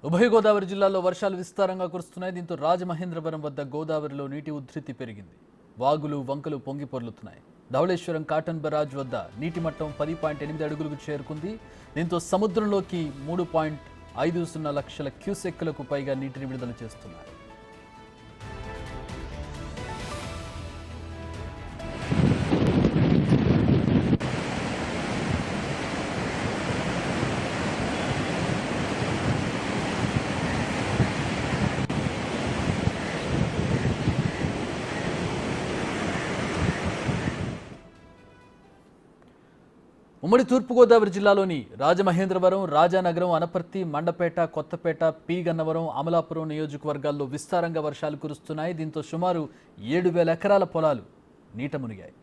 ఉభయ గోదావరి జిల్లాల్లో వర్షాలు విస్తారంగా కురుస్తున్నాయి. దీంతో రాజమహేంద్రవరం వద్ద గోదావరిలో నీటి ఉధృతి పెరిగింది. వాగులు వంకలు పొంగి పొర్లుతున్నాయి. ధవళేశ్వరం కాటన్ బరాజ్ వద్ద నీటి మట్టం 10.8 అడుగులకు చేరుకుంది. దీంతో సముద్రంలోకి 3.50 లక్షల క్యూసెక్కులకు పైగా నీటిని విడుదల చేస్తున్నారు. ఉమ్మడి తూర్పుగోదావరి జిల్లాలోని రాజమహేంద్రవరం, రాజానగరం, అనపర్తి, మండపేట, కొత్తపేట, పి గన్నవరం, అమలాపురం నియోజకవర్గాల్లో విస్తారంగా వర్షాలు కురుస్తున్నాయి. దీంతో సుమారు 7,000 ఎకరాల పొలాలు నీట మునిగాయి.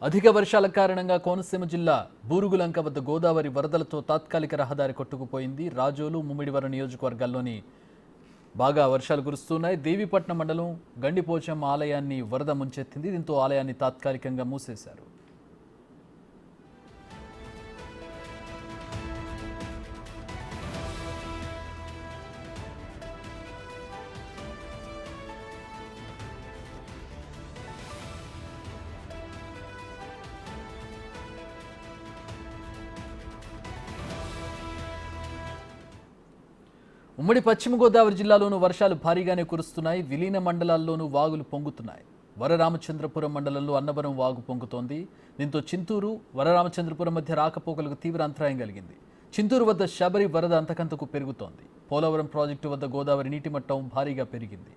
అధిక వర్షాల కారణంగా కోనసీమ జిల్లా బూరుగులంక వద్ద గోదావరి వరదలతో తాత్కాలిక రహదారి కొట్టుకుపోయింది. రాజోలు, ముమ్మిడివరం నియోజకవర్గాల్లోని బాగా వర్షాలు కురుస్తున్నాయి. దేవీపట్నం మండలం గండిపోచమ్మ ఆలయాన్ని వరద ముంచెత్తింది. దీంతో ఆలయాన్ని తాత్కాలికంగా మూసేశారు. ఉమ్మడి పశ్చిమ గోదావరి జిల్లాలోనూ వర్షాలు భారీగానే కురుస్తున్నాయి. విలీన మండలాల్లోనూ వాగులు పొంగుతున్నాయి. వరరామచంద్రపురం మండలంలో అన్నవరం వాగు పొంగుతోంది. దీంతో చింతూరు, వరరామచంద్రపురం మధ్య రాకపోకలకు తీవ్ర అంతరాయం కలిగింది. చింతూరు వద్ద శబరి వరద అంతకంతకు పెరుగుతోంది. పోలవరం ప్రాజెక్టు వద్ద గోదావరి నీటి మట్టం భారీగా పెరిగింది.